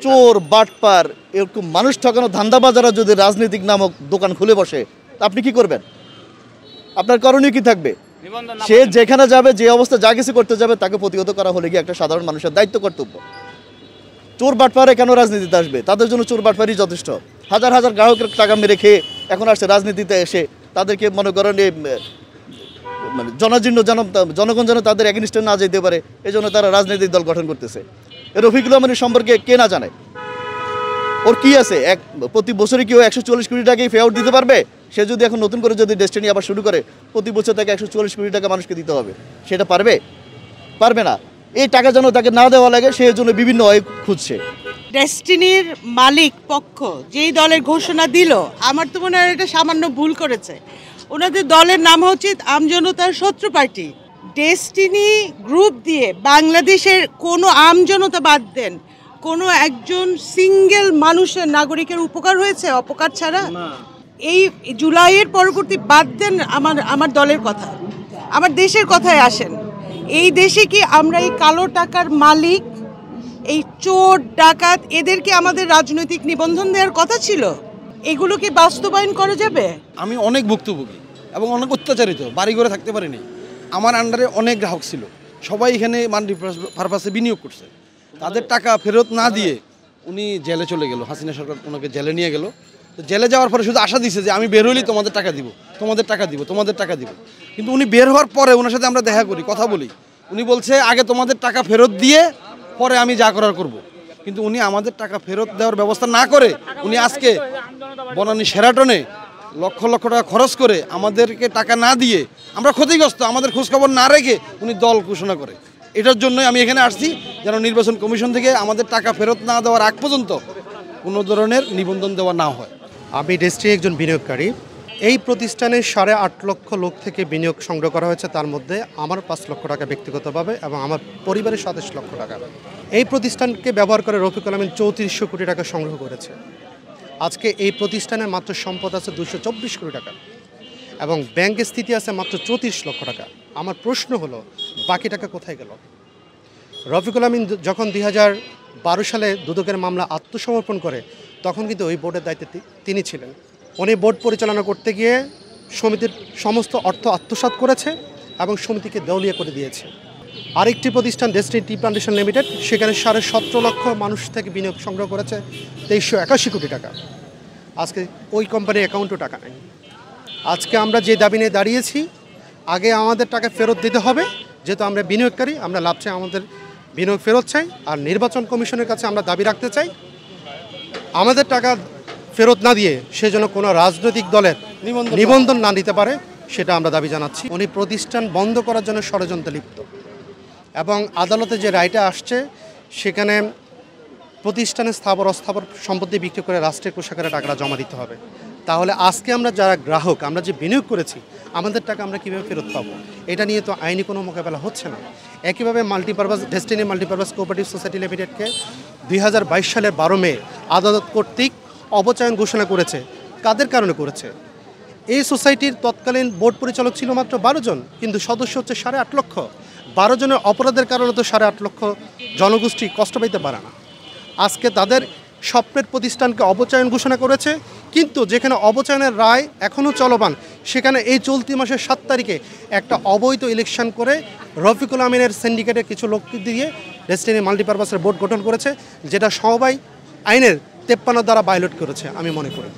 চোর বাটপার এরকম মানুষ ঠকানো ধান্দাবাজারা যদি রাজনৈতিক নামক দোকান খুলে বসে, তা আপনি কি করবেন? আপনার করণীয় কি থাকবে? সে যেখানে যাবে, যে অবস্থা যা কিছু করতে যাবে, তাকে প্রতিহত করা হলে কি একটা সাধারণ মানুষের দায়িত্ব কর্তব্য। চোর বাটপারে কেন রাজনীতিতে আসবে? তাদের জন্য চোর বাটপারই যথেষ্ট। হাজার হাজার গ্রাহকের টাকা মেরে খেয়ে এখন আসছে রাজনীতিতে এসে, তাদেরকে মনে করেন মানে জনগণ যেন তাদের এগেনিস্টে না যেতে পারে, এই জন্য তারা রাজনৈতিক দল গঠন করতেছে। রফিকুল রহমানের সম্পর্কে কে না জানে? ওর কি আছে? প্রতি বছরে কি ও 140 কোটি টাকাই পে আউট দিতে পারবে? সে যদি এখন নতুন করে যদি ডেস্টিনি আবার শুরু করে, প্রতি বছর তাকে 140 কোটি টাকা মানুষকে দিতে হবে, সেটা পারবে? পারবে না। এই টাকা যেন তাকে না দেওয়া লাগে, সেই জন্য বিভিন্ন ওয়ে খুঁজছে। ডেস্টিনির মালিক পক্ষ যেই দলের ঘোষণা দিল, আমার তো মনে হয় এটা সামান্য ভুল করেছে। ওনাদের দলের নাম হচ্ছে আমজনতার শত্রু পার্টি। ডেস্টিনি গ্রুপ দিয়ে বাংলাদেশের কোনো আমজনতা বাদ দেন, কোনো একজন সিঙ্গেল মানুষের নাগরিকের উপকার হয়েছে অপকার ছাড়া? এই জুলাইয়ের পরবর্তী বাদ দেন আমার দলের কথা, আমার দেশের কথায় আসেন। এই দেশে কি আমরা এই কালো টাকার মালিক, এই চোর ডাকাত, এদেরকে আমাদের রাজনৈতিক নিবন্ধন দেওয়ার কথা ছিল? এগুলো কি বাস্তবায়ন করা যাবে? আমি অনেক ভুক্তভোগী এবং অনেক অত্যাচারিত, বাড়ি ঘরে থাকতে পারিনি। আমার আন্ডারে অনেক গ্রাহক ছিল, সবাই এখানে মাল্টি পারপাসে বিনিয়োগ করছে। তাদের টাকা ফেরত না দিয়ে উনি জেলে চলে গেল, হাসিনা সরকার ওনাকে জেলে নিয়ে গেল। তো জেলে যাওয়ার পরে শুধু আশা দিছে যে আমি বের হইলেই তোমাদের টাকা দিব, তোমাদের টাকা দিব, তোমাদের টাকা দিব। কিন্তু উনি বের হওয়ার পরে ওনার সাথে আমরা দেখা করি, কথা বলি, উনি বলছে আগে তোমাদের টাকা ফেরত দিয়ে পরে আমি যা করার করব। কিন্তু উনি আমাদের টাকা ফেরত দেওয়ার ব্যবস্থা না করে উনি আজকে বনানী শেরাটনে লক্ষ লক্ষ টাকা খরচ করে আমাদেরকে টাকা না দিয়ে আমরা ক্ষতিগ্রস্ত, আমাদের খোঁজখবর না রেখে উনি দল ঘোষণা করে। এটার জন্যই আমি এখানে আসছি, যেন নির্বাচন কমিশন থেকে আমাদের টাকা ফেরত না দেওয়ার আগ পর্যন্ত কোনো ধরনের নিবন্ধন দেওয়া না হয়। আমি ডেস্টিনি একজন বিনিয়োগকারী। এই প্রতিষ্ঠানে 8.5 লক্ষ লোক থেকে বিনিয়োগ সংগ্রহ করা হয়েছে, তার মধ্যে আমার 5 লক্ষ টাকা ব্যক্তিগতভাবে এবং আমার পরিবারের 27 লক্ষ টাকা। এই প্রতিষ্ঠানকে ব্যবহার করে রফিকুল আমিন 3400 কোটি টাকা সংগ্রহ করেছে। আজকে এই প্রতিষ্ঠানের মাত্র সম্পদ আছে 224 কোটি টাকা এবং ব্যাংকের স্থিতি আছে মাত্র 34 লক্ষ টাকা। আমার প্রশ্ন হলো, বাকি টাকা কোথায় গেল? রফিকুল আমিন যখন 2012 সালে দুদকের মামলা আত্মসমর্পণ করে, তখন কিন্তু ওই বোর্ডের দায়িত্বে তিনি ছিলেন। উনি বোর্ড পরিচালনা করতে গিয়ে সমিতির সমস্ত অর্থ আত্মসাৎ করেছে এবং সমিতিকে দেউলিয়া করে দিয়েছে। আরেকটি প্রতিষ্ঠান ডেস্টিনি টি প্লান্টেশন লিমিটেড, সেখানে 17.5 লক্ষ মানুষ থেকে বিনিয়োগ সংগ্রহ করেছে 2381 কোটি টাকা। আজকে ওই কোম্পানির অ্যাকাউন্টও টাকা নেই। আজকে আমরা যে দাবি নিয়ে দাঁড়িয়েছি, আগে আমাদের টাকা ফেরত দিতে হবে, যেহেতু আমরা বিনিয়োগকারী, আমরা লাভ চাই, আমাদের বিনিয়োগ ফেরত চাই। আর নির্বাচন কমিশনের কাছে আমরা দাবি রাখতে চাই, আমাদের টাকা ফেরত না দিয়ে সেজন্য কোনো রাজনৈতিক দলের নিবন্ধন না দিতে পারে, সেটা আমরা দাবি জানাচ্ছি। উনি প্রতিষ্ঠান বন্ধ করার জন্য ষড়যন্ত্রে লিপ্ত এবং আদালতে যে রায়টা আসছে, সেখানে প্রতিষ্ঠানের স্থাবর অস্থাবর সম্পত্তি বিক্রি করে রাষ্ট্রের কোষাগারে টাকাটা জমা দিতে হবে। তাহলে আজকে আমরা যারা গ্রাহক, আমরা যে বিনিয়োগ করেছি, আমাদের টাকা আমরা কীভাবে ফেরত পাবো? এটা নিয়ে তো আইনি কোনো মোকাবেলা হচ্ছে না। একইভাবে ডেস্টিনি মাল্টিপারপাস কোঅপারেটিভ সোসাইটি লিমিটেডকে 2022 সালের 12 মে আদালত কর্তৃক অবচয়ন ঘোষণা করেছে। কাদের কারণে করেছে? এই সোসাইটির তৎকালীন বোর্ড পরিচালক ছিল মাত্র 12 জন, কিন্তু সদস্য হচ্ছে 8.5 লক্ষ। 12 জনের অপরাধের কারণে তো 8.5 লক্ষ জনগোষ্ঠী কষ্ট পাইতে পারে না। আজকে তাদের স্বপ্নের প্রতিষ্ঠানকে অবচয়ন ঘোষণা করেছে, কিন্তু যেখানে অবচয়নের রায় এখনও চলমান, সেখানে এই চলতি মাসের 7 তারিখে একটা অবৈধ ইলেকশন করে রফিকুল আমিনের সিন্ডিকেটের কিছু লোককে দিয়ে ডেস্টিনি মাল্টিপারপাসের বোর্ড গঠন করেছে, যেটা সবাই আইনের 53 দ্বারা ভায়োলেট করেছে আমি মনে করি।